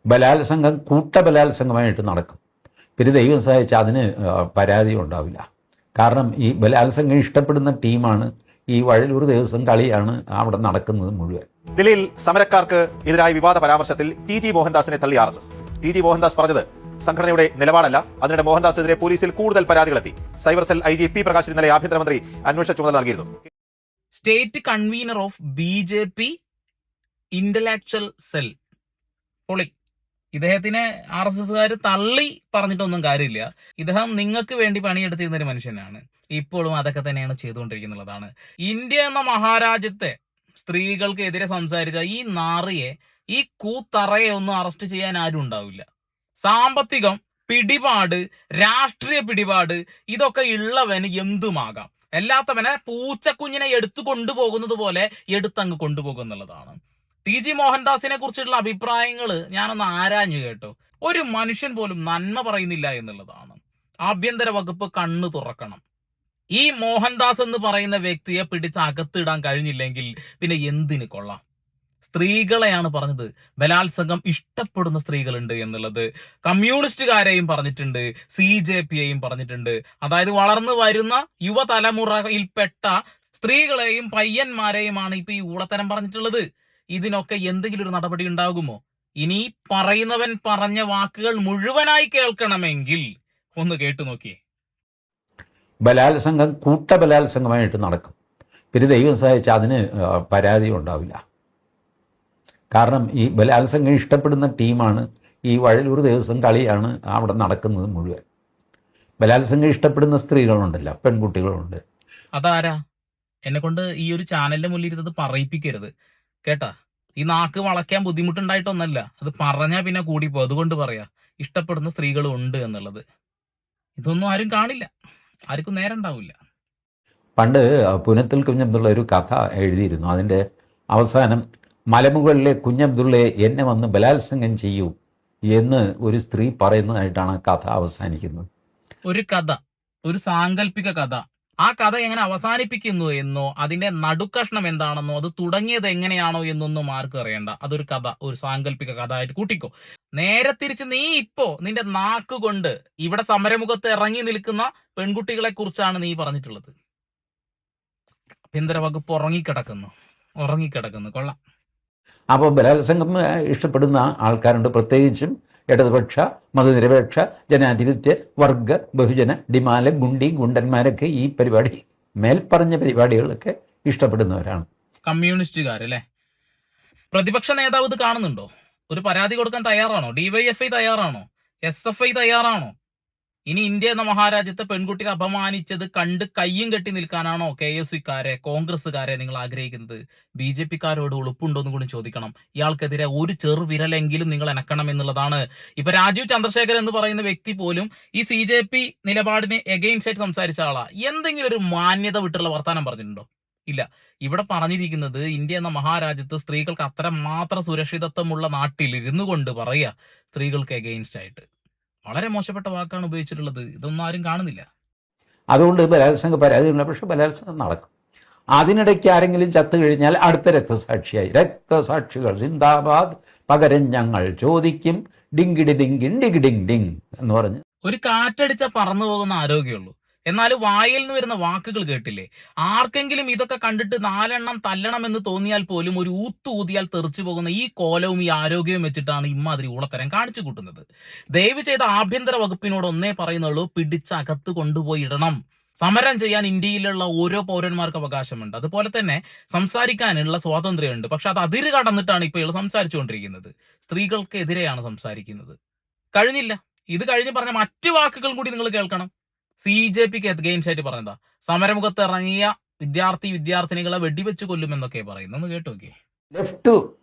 ബലാത്സംഗം കൂട്ടബലാത്സംഗമായിട്ട് നടക്കും. പിന്നെ ദൈവം സഹായിച്ച അതിന് പരാതി ഉണ്ടാവില്ല. കാരണം ഈ ബലാത്സംഗം ഇഷ്ടപ്പെടുന്ന ടീമാണ്. ഈ വഴലൂർ ദേവസ്വം കളിയാണ് അവിടെ നടക്കുന്നത് മുഴുവൻ. ദില്ലിയിൽ സമരക്കാർക്ക് എതിരായ വിവാദ പരാമർശത്തിൽ TG മോഹൻദാസിനെ തള്ളി RSS. TG മോഹൻദാസ് പറഞ്ഞത് സംഘടനയുടെ നിലപാടല്ല. അതിനിടെ മോഹൻദാസിനെതിരെ പോലീസിൽ കൂടുതൽ പരാതികളെത്തി. Cyber cell IG P Prakash ഇന്നലെ ആഭ്യന്തരമന്ത്രി അന്വേഷണ ചുമതല നൽകിയിരുന്നു. State convener of BJP intellectual cell പൊളി. ഇദ്ദേഹത്തിനെ RSSകാർ തള്ളി പറഞ്ഞിട്ടൊന്നും കാര്യമില്ല. ഇദ്ദേഹം നിങ്ങൾക്ക് വേണ്ടി പണിയെടുത്തിരുന്ന ഒരു മനുഷ്യനാണ്. ഇപ്പോഴും അതൊക്കെ തന്നെയാണ് ചെയ്തുകൊണ്ടിരിക്കുന്നുള്ളതാണ്. ഇന്ത്യ എന്ന മഹാരാജ്യത്തെ സ്ത്രീകൾക്ക് എതിരെ സംസാരിച്ച ഈ നാറിയെ, ഈ കൂത്തറയെ ഒന്നും അറസ്റ്റ് ചെയ്യാൻ ആരും ഉണ്ടാവില്ല. സാമ്പത്തികം, പിടിപാട്, രാഷ്ട്രീയ പിടിപാട് ഇതൊക്കെ ഉള്ളവന് എന്തുമാകാം. അല്ലാത്തവനെ പൂച്ചക്കുഞ്ഞിനെ എടുത്തു കൊണ്ടുപോകുന്നത് പോലെ എടുത്തങ്ങ് കൊണ്ടുപോകുന്നുള്ളതാണ്. TG മോഹൻദാസിനെ കുറിച്ചുള്ള അഭിപ്രായങ്ങൾ ഞാനൊന്ന് ആരാഞ്ഞു കേട്ടോ. ഒരു മനുഷ്യൻ പോലും നന്മ പറയുന്നില്ല എന്നുള്ളതാണ്. ആഭ്യന്തര വകുപ്പ് കണ്ണു തുറക്കണം. ഈ മോഹൻദാസ് എന്ന് പറയുന്ന വ്യക്തിയെ പിടിച്ച് അകത്തിടാൻ കഴിഞ്ഞില്ലെങ്കിൽ പിന്നെ എന്തിന് കൊള്ളാം. സ്ത്രീകളെയാണ് പറഞ്ഞത്. ബലാത്സംഗം ഇഷ്ടപ്പെടുന്ന സ്ത്രീകളുണ്ട് എന്നുള്ളത് കമ്മ്യൂണിസ്റ്റുകാരെയും പറഞ്ഞിട്ടുണ്ട്, CJPയെയും പറഞ്ഞിട്ടുണ്ട്. അതായത് വളർന്നു വരുന്ന യുവതലമുറയിൽപ്പെട്ട സ്ത്രീകളെയും പയ്യന്മാരെയുമാണ് ഇപ്പൊ ഈ ഊളത്തരം പറഞ്ഞിട്ടുള്ളത്. ഇതിനൊക്കെ എന്തെങ്കിലും ഒരു നടപടി ഉണ്ടാകുമോ? ഇനി പറയുന്നവൻ പറഞ്ഞ വാക്കുകൾ മുഴുവനായി കേൾക്കണമെങ്കിൽ ഒന്ന് കേട്ടു നോക്കിയേ. ബലാത്സംഗം കൂട്ടബലാത്സംഗമായിട്ട് നടക്കും. പിന്നെ ദൈവം സഹായിച്ച അതിന് പരാതി ഉണ്ടാവില്ല. കാരണം ഈ ബലാത്സംഗം ഇഷ്ടപ്പെടുന്ന ടീമാണ്. ഈ വഴലൂർ ദേവസ്വം കളിയാണ് അവിടെ നടക്കുന്നത് മുഴുവൻ. ബലാത്സംഗം ഇഷ്ടപ്പെടുന്ന സ്ത്രീകളുണ്ടല്ലോ, പെൺകുട്ടികളുണ്ട്. അതാരാ? എന്നെ കൊണ്ട് ഈ ഒരു ചാനലിന്റെ മുന്നിൽ ഇരുന്നത് പറയിപ്പിക്കരുത് കേട്ടാ. ഈ നാക്ക് വളയ്ക്കാൻ ബുദ്ധിമുട്ടുണ്ടായിട്ടൊന്നല്ല, അത് പറഞ്ഞാൽ പിന്നെ കൂടിപ്പോ. അതുകൊണ്ട് പറയാ, ഇഷ്ടപ്പെടുന്ന സ്ത്രീകളും ഉണ്ട് എന്നുള്ളത്. ഇതൊന്നും ആരും കാണില്ല, ആർക്കും നേരം ഉണ്ടാവില്ല. പണ്ട് പുനത്തിൽ കുഞ്ഞബ്ദുള്ള ഒരു കഥ എഴുതിയിരുന്നു. അതിൻ്റെ അവസാനം മലമുകളിലെ കുഞ്ഞബ്ദുള്ളയെ എന്നെ വന്ന് ബലാത്സംഗം ചെയ്യൂ എന്ന് ഒരു സ്ത്രീ പറയുന്നതായിട്ടാണ് കഥ അവസാനിക്കുന്നത്. ഒരു കഥ, ഒരു സാങ്കല്പിക കഥ. ആ കഥ എങ്ങനെ അവസാനിപ്പിക്കുന്നു എന്നോ അതിന്റെ നടുക്കഷ്ണം എന്താണെന്നോ അത് തുടങ്ങിയത് എങ്ങനെയാണോ എന്നൊന്നും ആർക്കും അറിയണ്ട. അതൊരു കഥ, ഒരു സാങ്കല്പിക കഥ ആയിട്ട് കൂട്ടിക്കോ. നേരെ തിരിച്ച് നീ ഇപ്പോ നിന്റെ നാക്ക് കൊണ്ട് ഇവിടെ സമരമുഖത്ത് ഇറങ്ങി നിൽക്കുന്ന പെൺകുട്ടികളെ കുറിച്ചാണ് നീ പറഞ്ഞിട്ടുള്ളത്. ആഭ്യന്തര വകുപ്പ് ഉറങ്ങിക്കിടക്കുന്നു. കൊള്ളാം. അപ്പോൾ ബലാത്സംഗം ഇഷ്ടപ്പെടുന്ന ആൾക്കാരുണ്ട്. പ്രത്യേകിച്ചും ഇടതുപക്ഷ, മതനിരപേക്ഷ, ജനാധിപത്യ, വർഗ, ബഹുജന, ഡിമാല, ഗുണ്ടി, ഗുണ്ടന്മാരൊക്കെ ഈ പരിപാടി, മേൽപ്പറഞ്ഞ പരിപാടികളൊക്കെ ഇഷ്ടപ്പെടുന്നവരാണ്. കമ്മ്യൂണിസ്റ്റുകാരല്ലേ? പ്രതിപക്ഷ നേതാവ് ഇത് കാണുന്നുണ്ടോ? ഒരു പരാതി കൊടുക്കാൻ തയ്യാറാണോ? DYFI തയ്യാറാണോ? SFI തയ്യാറാണോ? ഇനി ഇന്ത്യ എന്ന മഹാരാജ്യത്തെ പെൺകുട്ടിയെ അപമാനിച്ചത് കണ്ട് കയ്യും കെട്ടി നിൽക്കാനാണോ KSUക്കാരെ, കോൺഗ്രസ്സുകാരെ നിങ്ങൾ ആഗ്രഹിക്കുന്നത്? BJPക്കാരോട് ഉളുപ്പുണ്ടോന്ന് കൂടി ചോദിക്കണം. ഇയാൾക്കെതിരെ ഒരു ചെറുവിരലെങ്കിലും നിങ്ങൾ എനക്കണം എന്നുള്ളതാണ്. ഇപ്പൊ രാജീവ് ചന്ദ്രശേഖർ എന്ന് പറയുന്ന വ്യക്തി പോലും ഈ CJP നിലപാടിന് എഗെയിൻസ്റ്റ് ആയിട്ട് സംസാരിച്ച ആളാ. എന്തെങ്കിലും ഒരു മാന്യത വിട്ടുള്ള വർത്താനം പറഞ്ഞിട്ടുണ്ടോ? ഇല്ല. ഇവിടെ പറഞ്ഞിരിക്കുന്നത് ഇന്ത്യ എന്ന മഹാരാജ്യത്ത് സ്ത്രീകൾക്ക് അത്ര മാത്രം സുരക്ഷിതത്വമുള്ള നാട്ടിൽ ഇരുന്നു കൊണ്ട് പറയുക സ്ത്രീകൾക്ക് എഗെയിൻസ്റ്റ് ആയിട്ട്. വളരെ മോശപ്പെട്ട വാക്കാണ് ഉപയോഗിച്ചിട്ടുള്ളത്. ഇതൊന്നും ആരും കാണുന്നില്ല. അതുകൊണ്ട് ബലാത്സംഗ പരാതിയില്ല, പക്ഷെ ബലാത്സംഗം നടക്കും. അതിനിടയ്ക്ക് ആരെങ്കിലും ചത്തു കഴിഞ്ഞാൽ അടുത്ത രക്തസാക്ഷിയായി. രക്തസാക്ഷികൾ സിന്ദാബാദ്, പകരം ഞങ്ങൾ ചോദിക്കും, ഡിങ്കിടി ഡിങ്കിൻ ഡിഗ് ഡിങ് ഡിങ് എന്ന് പറഞ്ഞ്. ഒരു കാറ്റടിച്ച പറന്നു പോകുന്ന ആരോഗ്യമുള്ളൂ. എന്നാൽ വായിൽ നിന്ന് വരുന്ന വാക്കുകൾ കേട്ടില്ലേ? ആർക്കെങ്കിലും ഇതൊക്കെ കണ്ടിട്ട് 4 എണ്ണം തല്ലണമെന്ന് തോന്നിയാൽ പോലും ഒരു ഊതിയാൽ തെറിച്ചു പോകുന്ന ഈ കോലവും ഈ ആരോഗ്യവും വെച്ചിട്ടാണ് ഇമ്മാതിരി ഊളത്തരം കാണിച്ചു കൂട്ടുന്നത്. ദയവ് ചെയ്ത് ആഭ്യന്തര വകുപ്പിനോട് ഒന്നേ പറയുന്നുള്ളൂ, പിടിച്ചകത്ത് കൊണ്ടുപോയി ഇടണം. സമരം ചെയ്യാൻ ഇന്ത്യയിലുള്ള ഓരോ പൗരന്മാർക്ക് അവകാശമുണ്ട്. അതുപോലെ തന്നെ സംസാരിക്കാനുള്ള സ്വാതന്ത്ര്യമുണ്ട്. പക്ഷെ അത് അതിര് കടന്നിട്ടാണ് ഇപ്പോൾ ഇയാൾ സംസാരിച്ചുകൊണ്ടിരിക്കുന്നത്. സ്ത്രീകൾക്കെതിരെയാണ് സംസാരിക്കുന്നത്. കഴിഞ്ഞില്ല. ഇത് കഴിഞ്ഞ് പറഞ്ഞ മറ്റു വാക്കുകൾ കൂടി നിങ്ങൾ കേൾക്കണം. CJPക്ക് എഗെയിൻസ്റ്റ് ആയിട്ട് പറഞ്ഞതാ. സമരമുഖത്ത് ഇറങ്ങിയ വിദ്യാർത്ഥിനികളെ വെടിവെച്ച് കൊല്ലുമെന്നൊക്കെ പറയുന്നു. ഒന്ന് കേട്ടു നോക്കിയേ. ലെഫ്റ്റ് ടു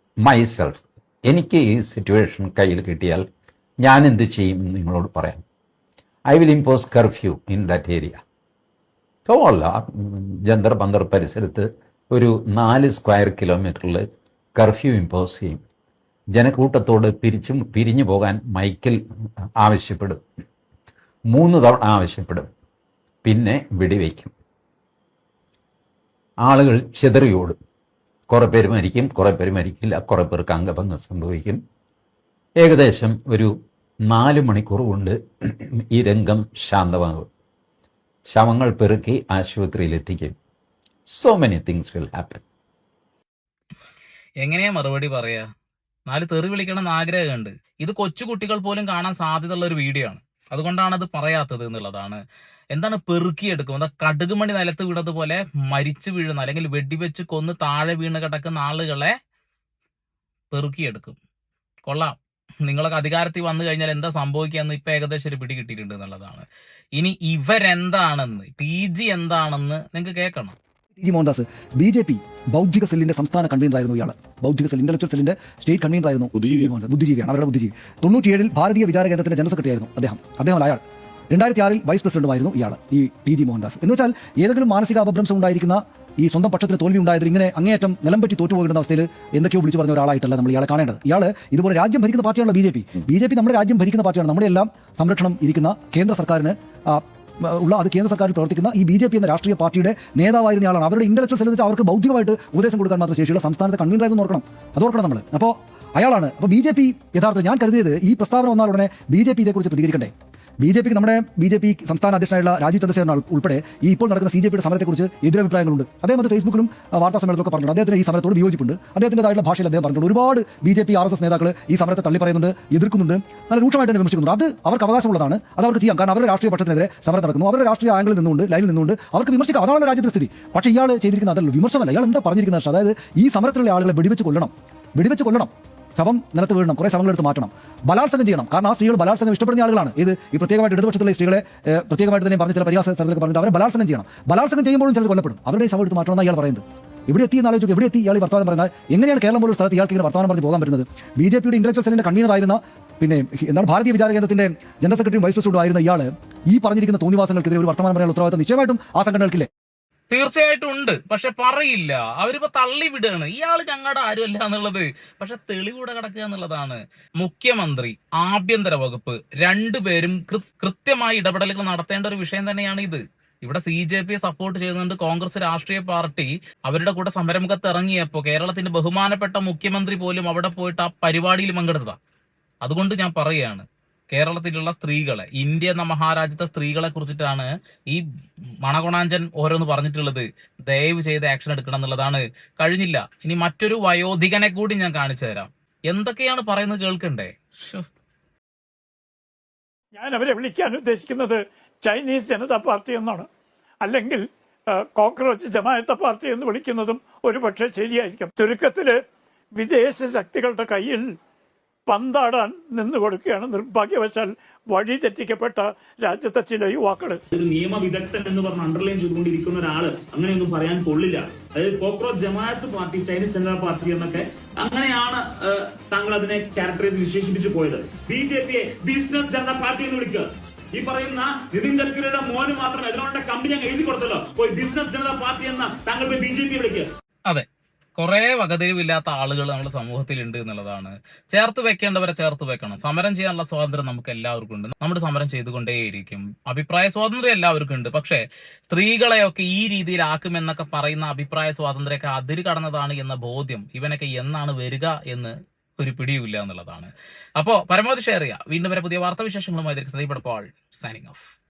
മൈസെൽഫ്, എനിക്ക് ഈ സിറ്റുവേഷൻ കയ്യിൽ കിട്ടിയാൽ ഞാൻ എന്ത് ചെയ്യും നിങ്ങളോട് പറയാം. I will impose curfew in that area. തോമല്ല, ജന്തർ ബന്തർ പരിസരത്ത് ഒരു 4 സ്ക്വയർ കിലോമീറ്ററിൽ കർഫ്യൂ ഇമ്പോസ് ചെയ്യും. ജനക്കൂട്ടത്തോട് പിരിഞ്ഞു പോകാൻ മൈക്കിൽ ആവശ്യപ്പെടും. 3 തവണ ആവശ്യപ്പെടും. പിന്നെ വെടിവയ്ക്കും. ആളുകൾ ചിതറിയോടും. കുറേ പേര് മരിക്കും, കുറേ പേര് മരിക്കില്ല, കുറേ പേർക്ക് അംഗഭംഗം സംഭവിക്കും. ഏകദേശം ഒരു 4 മണിക്കൂർ കൊണ്ട് ഈ രംഗം ശാന്തമാകും. ശവങ്ങൾ പെറുക്കി ആശുപത്രിയിലെത്തിക്കും. So many things will happen. എങ്ങനെയാ മറുപടി പറയാ? 4 തെറി വിളിക്കണം എന്ന് ആഗ്രഹമുണ്ട്. ഇത് കൊച്ചു കുട്ടികൾ പോലും കാണാൻ സാധ്യതയുള്ള ഒരു വീഡിയോ ആണ്. അതുകൊണ്ടാണ് അത് പറയാത്തത് എന്നുള്ളതാണ്. എന്താണ് പെറുക്കിയെടുക്കും? എന്താ കടുകുമണി നിലത്ത് വീണതുപോലെ മരിച്ചു വീഴുന്ന അല്ലെങ്കിൽ വെടിവെച്ച് കൊന്ന് താഴെ വീണ് കിടക്കുന്ന ആളുകളെ പെറുക്കിയെടുക്കും. കൊള്ളാം. നിങ്ങളൊക്കെ അധികാരത്തിൽ വന്നു കഴിഞ്ഞാൽ എന്താ സംഭവിക്കാന്ന് ഇപ്പൊ ഏകദേശം ഒരു പിടി കിട്ടിയിട്ടുണ്ട് എന്നുള്ളതാണ്. ഇനി ഇവരെന്താണെന്ന്, TG എന്താണെന്ന് നിങ്ങൾക്ക് കേൾക്കണം. ടി.ജി. മോഹൻദാസ് BJP ബൗദ്ധിക സെല്ലിന്റെ സംസ്ഥാന കൺവീനറായിരുന്നു ഇയാൾ. ബൗദ്ധിക സെൽ, ഇന്റലക്ച്വൽ സെല്ലിന്റെ സ്റ്റേറ്റ് കൺവീനറായിരുന്നു ബുദ്ധിജീവിയാണ്, അവരുടെ ബുദ്ധിജീവി. 97-ൽ ഭാരതീയ വിചാര കേന്ദ്രത്തിന്റെ ജനറൽ സെക്രട്ടറി ആയിരുന്നു അദ്ദേഹം അയാൾ. 2006-ൽ വൈസ് പ്രസിഡന്റുമായിരുന്നു ഇയാൾ, ഈ ടി.ജി. മോഹൻദാസ്. എന്ന് വെച്ചാൽ ഏതെങ്കിലും മാനസിക അപഭ്രംശം ഉണ്ടായിരിക്കുന്ന, ഈ സ്വന്തം പക്ഷത്തിന് തോൽവി ഉണ്ടായതിൽ ഇങ്ങനെ അങ്ങേയറ്റം നിലംപറ്റി തോറ്റുപോകുന്ന അവസ്ഥയിൽ എന്തൊക്കെയോ വിളിച്ചു പറഞ്ഞ ഒരാളായിട്ടല്ല നമ്മൾ ഇയാളെ കാണേണ്ടത്. ഇയാൾ ഇതുപോലെ രാജ്യം ഭരിക്കുന്ന പാർട്ടിയാണല്ലോ BJP നമ്മുടെ രാജ്യം ഭരിക്കുന്ന പാർട്ടിയാണ്. നമ്മുടെ എല്ലാം സംരക്ഷണം ഇരിക്കുന്ന കേന്ദ്ര സർക്കാരിന് അത് കേന്ദ്ര സർക്കാരിൽ പ്രവർത്തിക്കുന്ന ഈ BJP എന്ന രാഷ്ട്രീയ പാർട്ടിയുടെ നേതാവായിരുന്ന ആളാണ്. അവരുടെ ഇന്റലക്ച്വൽ സെൽ വെച്ചാൽ അവർക്ക് ബൗദ്ധികമായിട്ട് ഉപദേശം കൊടുക്കാൻ മാത്രം ശേഷിയുള്ള സംസ്ഥാനത്തെ കൺവീനറായിരുന്നു ഓർക്കണം നമ്മൾ. അപ്പോൾ അയാളാണ്. അപ്പോൾ BJP യഥാർത്ഥത്തിൽ ഞാൻ കരുതിയത് ഈ പ്രസ്താവന വന്നാൽ ഉടനെ BJP ഇതേക്കുറിച്ച് പ്രതികരിക്കണ്ടേ. നമ്മുടെ BJP സംസ്ഥാന അധ്യക്ഷനായുള്ള രാജീവ് ചന്ദ്രശേഖരൻ ഉൾപ്പെടെ ഈ ഇപ്പോൾ നടക്കുന്ന CJPയുടെ സമരത്തെക്കുറിച്ച് എതിരഭിപ്രായങ്ങളുണ്ട്. അദ്ദേഹം അത് ഫേസ്ബുക്കിലും വാർത്താ സമ്മേളനത്തിലൊക്കെ പറഞ്ഞിട്ടുണ്ട്. അദ്ദേഹത്തിന് ഈ സമരത്തോട് വിയോജിപ്പുണ്ട്. അദ്ദേഹത്തിൻ്റെതായിട്ടുള്ള ഭാഷയിൽ അദ്ദേഹം പറഞ്ഞിട്ടുണ്ട്. ഒരുപാട് BJP RSS നേതാക്കൾ ഈ സമരത്തെ തള്ളി പറയുന്നുണ്ട്, എതിർക്കുന്നുണ്ട്, നല്ല രൂക്ഷമായിട്ട് തന്നെ വിമർശിക്കുന്നുണ്ട്. അത് അവർക്ക് അവകാശമുള്ളതാണ്, അത് അവർക്ക് ചെയ്യാം. കാരണം അവരുടെ രാഷ്ട്രീയ പക്ഷത്തിനെതിരെ സമരം നടക്കുന്നു, അവരുടെ രാഷ്ട്രീയ ആംഗിളിൽ നിന്നുകൊണ്ട്, ലൈനിൽ നിന്നുകൊണ്ട് അവർക്ക് വിമർശിക്കാം. അതാണ് രാജ്യത്തെ സ്ഥിതി. പക്ഷേ ഇയാൾ ചെയ്തിരിക്കുന്ന അതല്ല, വിമർശനമല്ല. ഇയാൾ എന്താ പറഞ്ഞിരിക്കുന്നത്? അതായത് ഈ സമരത്തിലുള്ള ആളുകളെ വെടിവെച്ച് കൊല്ലണം, ശവം നിലത്ത് വീഴണം, കുറേ ശവങ്ങളെടുത്ത് മാറ്റണം, ബലാത്സംഗം ചെയ്യണം. കാരണം ആ സ്ത്രീകൾ ബലാത്സംഗം ഇഷ്ടപ്പെടുന്ന ആളുകളാണ്. ഇത് ഈ പ്രത്യേകമായിട്ട് ഇടതുപക്ഷത്തിലെ സ്ത്രീകളെ പ്രത്യേകമായിട്ട് തന്നെ പറഞ്ഞ ചില പരിഹാസ സ്ഥലത്തൊക്കെ പറഞ്ഞിട്ട് അവരെ ബലാത്സംഗം ചെയ്യണം. ബലാത്സംഗം ചെയ്യുമ്പോഴും ചിലർ കൊല്ലപ്പെടും. അവരുടെ ശവം എടുത്ത് മാറ്റണം എന്നാണ് ഇയാൾ പറയുന്നത്. ഇവിടെ എത്തിയെന്ന് ആലോചിച്ചു. എവിടെ എത്തി ഇയാൾ ഈ വർത്തമാനം പറയുന്നത്? എങ്ങനെയാണ് കേരളം പോലുള്ള സ്ഥലത്ത് ഇയാൾക്ക് ഇങ്ങനെ വർത്തമാനം പറഞ്ഞ് പോകാൻ പറ്റുന്നത്? BJPയുടെ ഇന്റലക്ച്വൽ സെല്ലിന്റെ കൺവീനറായിരുന്ന, പിന്നെ എന്താണ് ഭാരതീയ വിചാര കേന്ദ്രത്തിന്റെ ജനറൽ സെക്രട്ടറിയും വൈസ് പ്രസിഡന്റും ആയിരുന്ന ഇയാൾ ഈ പറഞ്ഞിരിക്കുന്ന തോന്നിവാസങ്ങൾക്കെതിരെ ഒരു വർത്തമാനം പറയാനുള്ള ഉത്തരവാദിത്തം നിശ്ചയമായിട്ടും ആ സംഘടനകൾക്കില്ലേ? തീർച്ചയായിട്ടും ഉണ്ട്. പക്ഷെ പറയില്ല. അവരിപ്പോ തള്ളി വിടുകയാണ്. ഇയാള് ഞങ്ങളുടെ ആരുമല്ല എന്നുള്ളത്. പക്ഷെ തെളിവൂടെ കിടക്കുക എന്നുള്ളതാണ്. മുഖ്യമന്ത്രി, ആഭ്യന്തര വകുപ്പ് രണ്ടുപേരും കൃത്യമായി ഇടപെടലുകൾ നടത്തേണ്ട ഒരു വിഷയം തന്നെയാണ് ഇത്. ഇവിടെ CJPയെ സപ്പോർട്ട് ചെയ്യുന്നുണ്ട് കോൺഗ്രസ് രാഷ്ട്രീയ പാർട്ടി. അവരുടെ കൂടെ സമരമുഖത്ത് ഇറങ്ങിയപ്പോ കേരളത്തിന്റെ ബഹുമാനപ്പെട്ട മുഖ്യമന്ത്രി പോലും അവിടെ പോയിട്ട് ആ പരിപാടിയിൽ പങ്കെടുത്തതാ. അതുകൊണ്ട് ഞാൻ പറയുകയാണ്, കേരളത്തിലുള്ള സ്ത്രീകളെ, ഇന്ത്യ എന്ന മഹാരാജ്യത്തെ സ്ത്രീകളെ കുറിച്ചിട്ടാണ് ഈ മണകൊണാഞ്ചൻ ഓരോന്ന് പറഞ്ഞിട്ടുള്ളത്. ദയവ് ചെയ്ത് ആക്ഷൻ എടുക്കണം എന്നുള്ളതാണ്. കഴിഞ്ഞില്ല. ഇനി മറ്റൊരു വയോധികനെ കൂടി ഞാൻ കാണിച്ചു തരാം. എന്തൊക്കെയാണ് പറയുന്നത് കേൾക്കണ്ടേ? ഞാൻ അവരെ വിളിക്കാൻ ഉദ്ദേശിക്കുന്നത് ചൈനീസ് ജനതാ പാർട്ടി എന്നാണ്. അല്ലെങ്കിൽ കോക്രോച്ച് ജമാഅത്തെ പാർട്ടി എന്ന് വിളിക്കുന്നതും ഒരു പക്ഷേ ശരിയായിരിക്കും. ചുരുക്കത്തില് വിദേശ ശക്തികളുടെ കയ്യിൽ പന്താടാൻ നിന്ന് കൊടുക്കുകയാണ് നിർഭാഗ്യവശാൽ വഴി തെറ്റിക്കപ്പെട്ട രാജ്യത്തെ ചില യുവാക്കള്. ഒരു നിയമവിദഗ്ധൻ എന്ന് പറഞ്ഞ് അണ്ടർലൈൻ ചെയ്തുകൊണ്ടിരിക്കുന്ന ഒരാള് അങ്ങനെയൊന്നും പറയാൻ കൊള്ളില്ല. അതായത് കോക്രോച്ച് ജമാഅത്ത് പാർട്ടി, ചൈനീസ് ജനതാ പാർട്ടി എന്നൊക്കെ അങ്ങനെയാണ് താങ്കൾ അതിനെ ക്യാരക്ടറൈസ് വിശേഷിപ്പിച്ചു പോയത്. BJPയെ ബിസിനസ് ജനതാ പാർട്ടി എന്ന് വിളിക്കുക. ഈ പറയുന്ന നിതിൻ ഗഡ്കരിയുടെ മോന് മാത്രം അതിനോടെ കമ്പനി അങ്ങ് എഴുതി കൊടുത്തല്ലോ, പോയി ബിസിനസ് ജനതാ പാർട്ടി എന്ന താങ്കൾ പോയി BJP വിളിക്കുക. അതെ, കുറെ വകതിരിവില്ലാത്ത ആളുകൾ നമ്മുടെ സമൂഹത്തിൽ ഉണ്ട് എന്നുള്ളതാണ്. ചേർത്ത് വെക്കേണ്ടവരെ ചേർത്ത് വെക്കണം. സമരം ചെയ്യാനുള്ള സ്വാതന്ത്ര്യം നമുക്ക് എല്ലാവർക്കും ഉണ്ട്. നമ്മുടെ സമരം ചെയ്തുകൊണ്ടേയിരിക്കും. അഭിപ്രായ സ്വാതന്ത്ര്യം എല്ലാവർക്കും ഉണ്ട്. പക്ഷേ സ്ത്രീകളെയൊക്കെ ഈ രീതിയിലാക്കുമെന്നൊക്കെ പറയുന്ന അഭിപ്രായ സ്വാതന്ത്ര്യമൊക്കെ അതിര് കടന്നതാണ് എന്ന ബോധ്യം ഇവനൊക്കെ എന്നാണ് വരിക എന്ന് ഒരു പിടിയുമില്ല എന്നുള്ളതാണ്. അപ്പോ പരമാവധി ഷെയർ ചെയ്യുക. വീണ്ടും വരെ പുതിയ വാർത്താവിശേഷങ്ങളുമായി സൈനിങ് ഓഫ്.